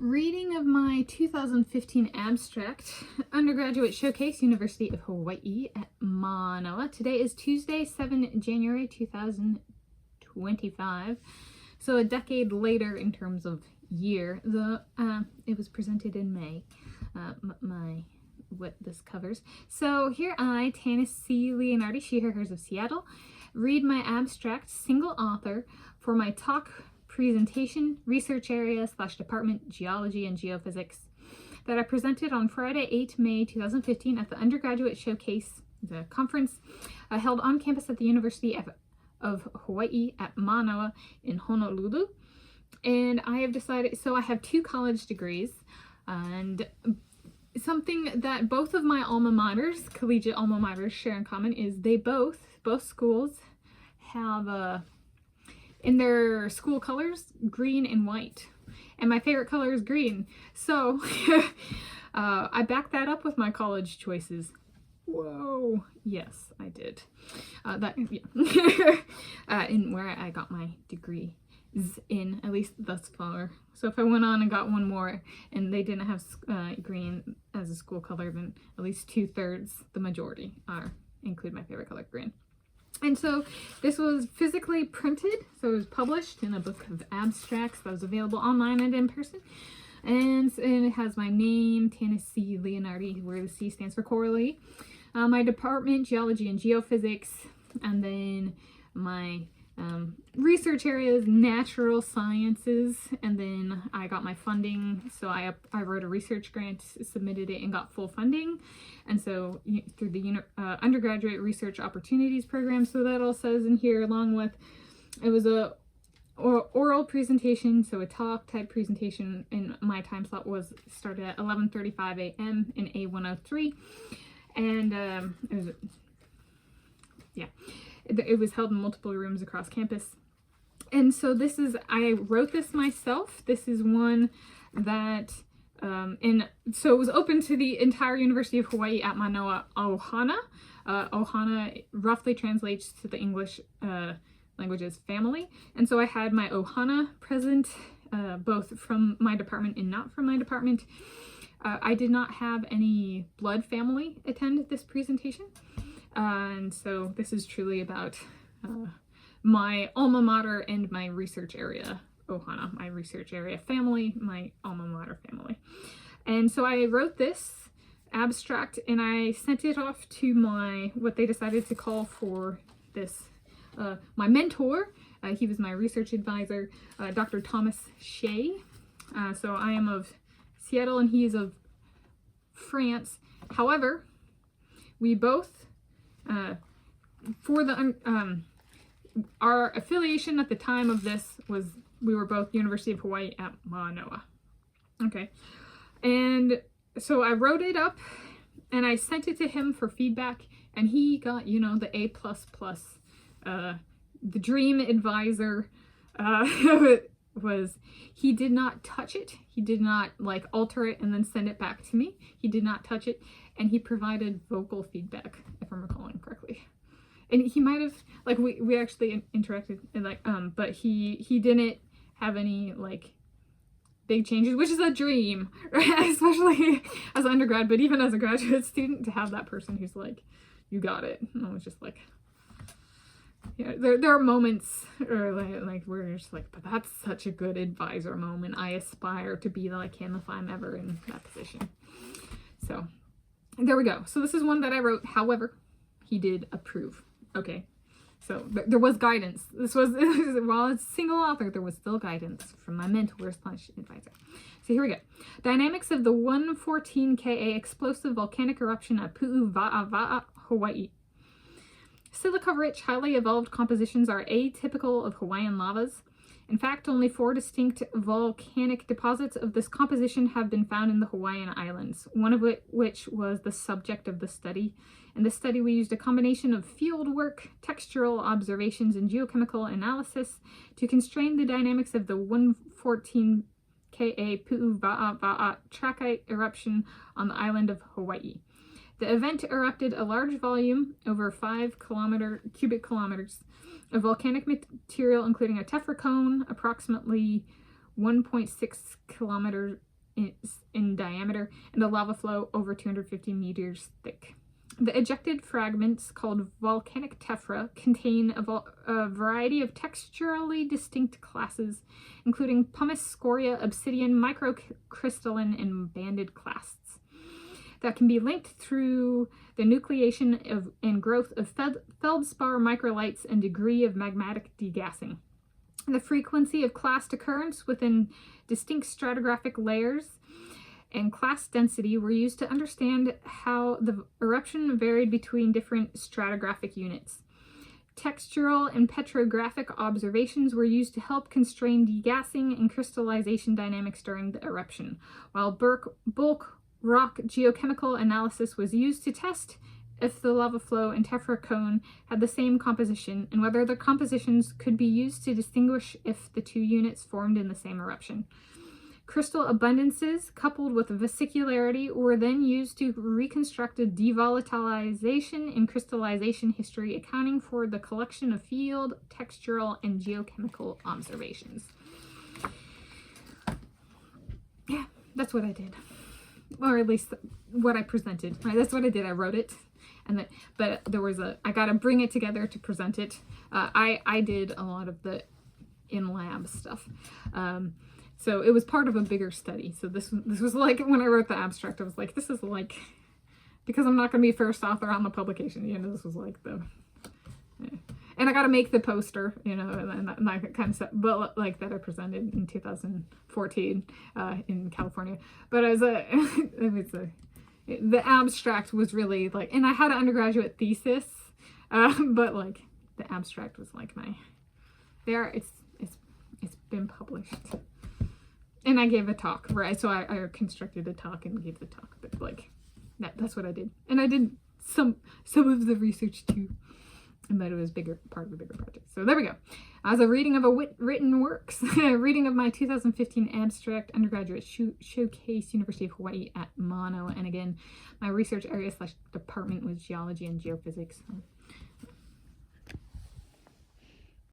Reading of my 2015 abstract, Undergraduate Showcase, University of Hawaii at Mānoa. Today is Tuesday, 7 January 2025. So a decade later in terms of year. It was presented in May, what this covers. So here I, Tanis C, Leonhardi, she, her, hers of Seattle, read my abstract, single author, for my talk presentation, research area / department, Geology and Geophysics, that I presented on Friday, 8 May 2015 at the Undergraduate Showcase, the conference held on campus at the University of Hawaii at Mānoa in Honolulu. And I have decided, so I have 2 college degrees, and something that both of my alma maters, collegiate alma maters, share in common is they both schools have in their school colors, green and white. And my favorite color is green. So I backed that up with my college choices. Whoa. Yes, I did. In where I got my degree in, at least thus far. So if I went on and got one more and they didn't have green as a school color, then at least 2/3, the majority, include my favorite color, green. And so this was physically printed, so it was published in a book of abstracts that was available online and in person. And it has my name, Tanis C. Leonhardi, where the C stands for Coralee. My department, Geology and Geophysics, and then my research area is natural sciences, and then I got my funding, so I wrote a research grant, submitted it, and got full funding, and so through the undergraduate research opportunities program. So that all says in here, along with, it was a oral presentation, so a talk type presentation, and my time slot was started at 11:35 a.m. in A103, and it was held in multiple rooms across campus. And so this is, I wrote this myself. This is one that, so it was open to the entire University of Hawaii at Mānoa Ohana. Ohana roughly translates to the English language as family. And so I had my Ohana present, both from my department and not from my department. I did not have any blood family attend this presentation. And so this is truly about my alma mater and my research area, Ohana, my research area family, my alma mater family. And so I wrote this abstract and I sent it off to my, what they decided to call for this, my mentor. He was my research advisor, Dr. Tanis C. So I am of Seattle and he is of France. However, we both, for the our affiliation at the time of this was, we were both University of Hawaii at Mānoa. Okay, and so I wrote it up and I sent it to him for feedback, and he got, you know, the A++, the dream advisor. Was, he did not touch it. He did not like alter it and then send it back to me. He did not touch it, and he provided vocal feedback, if I'm recalling correctly. And he might have, like, we actually interacted, and like, but he didn't have any like big changes, which is a dream, right? Especially as an undergrad, but even as a graduate student, to have that person who's like, you got it. And I was just like, yeah, there are moments or like where you're just like, but that's such a good advisor moment. I aspire to be like him if I'm ever in that position. So there we go. So this is one that I wrote. However, he did approve. Okay, so there was guidance. This was, while it's single author, there was still guidance from my mentor / advisor. So here we go. Dynamics of the 114 Ka explosive volcanic eruption at Pu'uwa'awa'a, Hawaii. Silica-rich, highly evolved compositions are atypical of Hawaiian lavas. In fact, only 4 distinct volcanic deposits of this composition have been found in the Hawaiian Islands, one of which was the subject of the study. In this study, we used a combination of field work, textural observations, and geochemical analysis to constrain the dynamics of the 114 Ka Pu'uwa'awa'a trachyte eruption on the island of Hawaii. The event erupted a large volume, over 5 cubic kilometers, of volcanic material, including a tephra cone, approximately 1.6 in diameter, and the lava flow over 250 meters thick. The ejected fragments, called volcanic tephra, contain a variety of texturally distinct classes, including pumice, scoria, obsidian, microcrystalline, and banded clasts, that can be linked through the nucleation and growth of feldspar microlites and degree of magmatic degassing. The frequency of clast occurrence within distinct stratigraphic layers and class density were used to understand how the eruption varied between different stratigraphic units. Textural and petrographic observations were used to help constrain degassing and crystallization dynamics during the eruption, while bulk rock geochemical analysis was used to test if the lava flow and tephra cone had the same composition, and whether the compositions could be used to distinguish if the two units formed in the same eruption. Crystal abundances, coupled with vesicularity, were then used to reconstruct a devolatilization and crystallization history, accounting for the collection of field, textural, and geochemical observations. Yeah, that's what I did. Or at least what I presented, right? That's what I did. I wrote it. But there was I got to bring it together to present it. I did a lot of the in-lab stuff. So it was part of a bigger study. So this was like, when I wrote the abstract, I was like, this is like, because I'm not going to be first author on the publication, this was like and I got to make the poster, and that kind of stuff, but like that I presented in 2014 in California. But the abstract was really like, and I had an undergraduate thesis, but like the abstract was like it's been published. And I gave a talk, right? So I constructed a talk and gave the talk, but like that's what I did. And I did some of the research too, but it was part of a bigger project. So there we go. As a reading of written works, a reading of my 2015 abstract, Undergraduate Showcase, University of Hawaii at Mānoa. And again, my research area / department was Geology and Geophysics. So